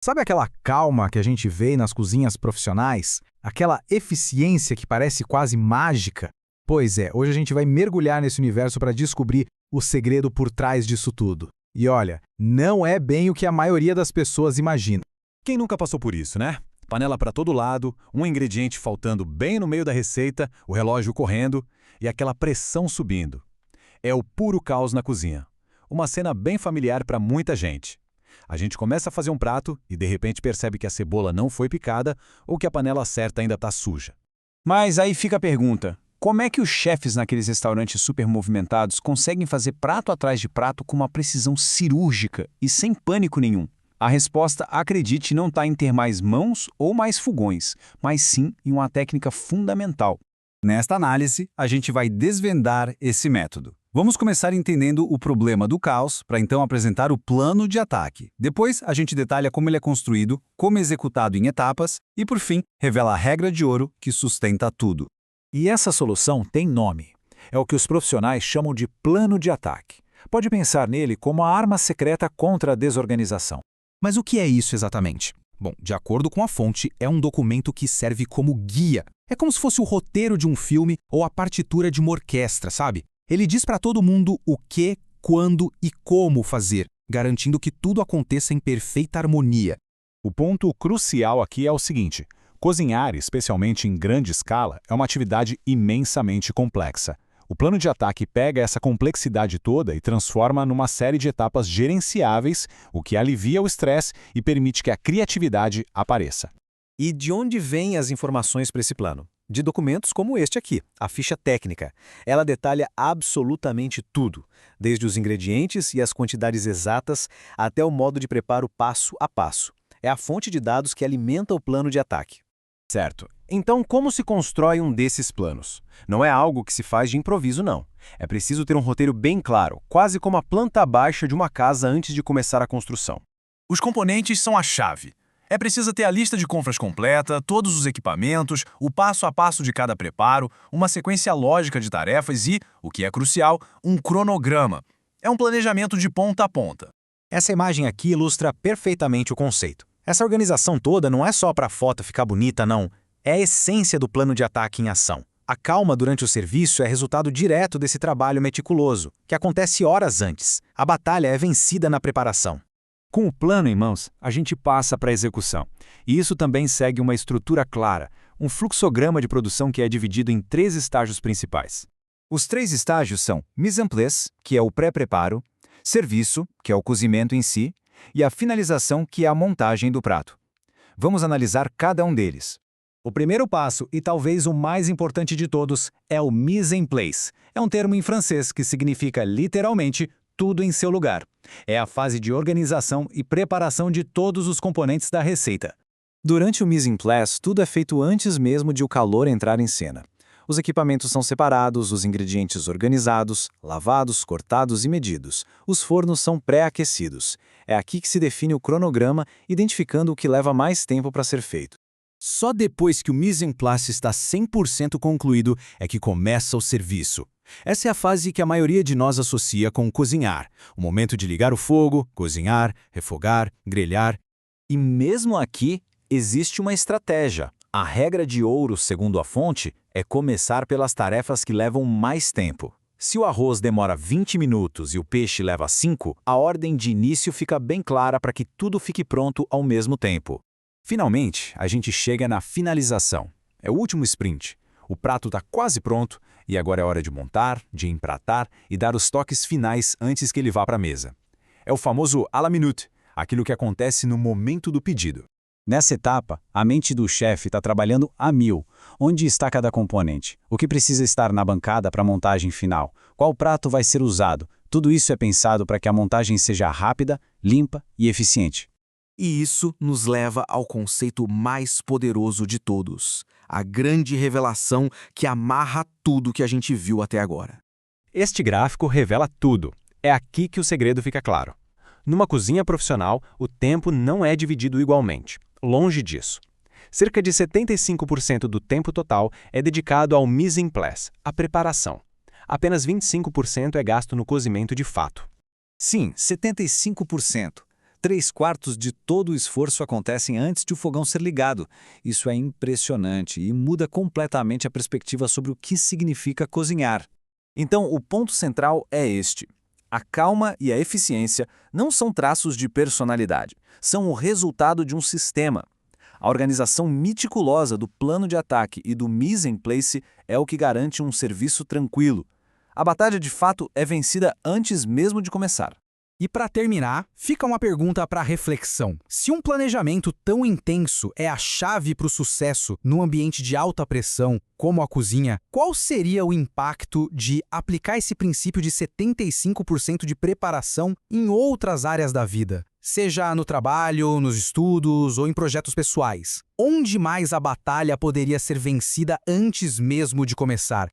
Sabe aquela calma que a gente vê nas cozinhas profissionais? Aquela eficiência que parece quase mágica? Pois é, hoje a gente vai mergulhar nesse universo para descobrir o segredo por trás disso tudo. E olha, não é bem o que a maioria das pessoas imagina. Quem nunca passou por isso, né? Panela para todo lado, um ingrediente faltando bem no meio da receita, o relógio correndo e aquela pressão subindo. É o puro caos na cozinha. Uma cena bem familiar para muita gente. A gente começa a fazer um prato e de repente percebe que a cebola não foi picada ou que a panela certa ainda está suja. Mas aí fica a pergunta: como é que os chefes naqueles restaurantes super movimentados conseguem fazer prato atrás de prato com uma precisão cirúrgica e sem pânico nenhum? A resposta, acredite, não está em ter mais mãos ou mais fogões, mas sim em uma técnica fundamental. Nesta análise, a gente vai desvendar esse método. Vamos começar entendendo o problema do caos, para então apresentar o plano de ataque. Depois, a gente detalha como ele é construído, como é executado em etapas e, por fim, revela a regra de ouro que sustenta tudo. E essa solução tem nome. É o que os profissionais chamam de plano de ataque. Pode pensar nele como a arma secreta contra a desorganização. Mas o que é isso exatamente? Bom, de acordo com a fonte, é um documento que serve como guia. É como se fosse o roteiro de um filme ou a partitura de uma orquestra, sabe? Ele diz para todo mundo o que, quando e como fazer, garantindo que tudo aconteça em perfeita harmonia. O ponto crucial aqui é o seguinte: cozinhar, especialmente em grande escala, é uma atividade imensamente complexa. O plano de ataque pega essa complexidade toda e transforma numa série de etapas gerenciáveis, o que alivia o estresse e permite que a criatividade apareça. E de onde vêm as informações para esse plano? De documentos como este aqui, a ficha técnica. Ela detalha absolutamente tudo, desde os ingredientes e as quantidades exatas até o modo de preparo passo a passo. É a fonte de dados que alimenta o plano de ataque. Certo. Então, como se constrói um desses planos? Não é algo que se faz de improviso, não. É preciso ter um roteiro bem claro, quase como a planta baixa de uma casa antes de começar a construção. Os componentes são a chave. É preciso ter a lista de compras completa, todos os equipamentos, o passo a passo de cada preparo, uma sequência lógica de tarefas e, o que é crucial, um cronograma. É um planejamento de ponta a ponta. Essa imagem aqui ilustra perfeitamente o conceito. Essa organização toda não é só para a foto ficar bonita, não. É a essência do plano de ataque em ação. A calma durante o serviço é resultado direto desse trabalho meticuloso, que acontece horas antes. A batalha é vencida na preparação. Com o plano em mãos, a gente passa para a execução. E isso também segue uma estrutura clara, um fluxograma de produção que é dividido em 3 estágios principais. Os 3 estágios são mise en place, que é o pré-preparo, serviço, que é o cozimento em si, e a finalização, que é a montagem do prato. Vamos analisar cada um deles. O primeiro passo, e talvez o mais importante de todos, é o mise en place. É um termo em francês que significa, literalmente, tudo em seu lugar. É a fase de organização e preparação de todos os componentes da receita. Durante o mise en place, tudo é feito antes mesmo de o calor entrar em cena. Os equipamentos são separados, os ingredientes organizados, lavados, cortados e medidos. Os fornos são pré-aquecidos. É aqui que se define o cronograma, identificando o que leva mais tempo para ser feito. Só depois que o mise en place está 100% concluído é que começa o serviço. Essa é a fase que a maioria de nós associa com cozinhar. O momento de ligar o fogo, cozinhar, refogar, grelhar. E mesmo aqui, existe uma estratégia. A regra de ouro, segundo a fonte, é começar pelas tarefas que levam mais tempo. Se o arroz demora 20 minutos e o peixe leva 5, a ordem de início fica bem clara para que tudo fique pronto ao mesmo tempo. Finalmente, a gente chega na finalização. É o último sprint. O prato está quase pronto e agora é hora de montar, de empratar e dar os toques finais antes que ele vá para a mesa. É o famoso à la minute, aquilo que acontece no momento do pedido. Nessa etapa, a mente do chefe está trabalhando a 1000. Onde está cada componente? O que precisa estar na bancada para a montagem final? Qual prato vai ser usado? Tudo isso é pensado para que a montagem seja rápida, limpa e eficiente. E isso nos leva ao conceito mais poderoso de todos, a grande revelação que amarra tudo que a gente viu até agora. Este gráfico revela tudo. É aqui que o segredo fica claro. Numa cozinha profissional, o tempo não é dividido igualmente. Longe disso. Cerca de 75% do tempo total é dedicado ao mise en place, a preparação. Apenas 25% é gasto no cozimento de fato. Sim, 75%. 3/4 de todo o esforço acontecem antes de o fogão ser ligado. Isso é impressionante e muda completamente a perspectiva sobre o que significa cozinhar. Então, o ponto central é este. A calma e a eficiência não são traços de personalidade, são o resultado de um sistema. A organização meticulosa do plano de ataque e do mise en place é o que garante um serviço tranquilo. A batalha, de fato, é vencida antes mesmo de começar. E para terminar, fica uma pergunta para reflexão. Se um planejamento tão intenso é a chave para o sucesso num ambiente de alta pressão, como a cozinha, qual seria o impacto de aplicar esse princípio de 75% de preparação em outras áreas da vida? Seja no trabalho, nos estudos ou em projetos pessoais. Onde mais a batalha poderia ser vencida antes mesmo de começar?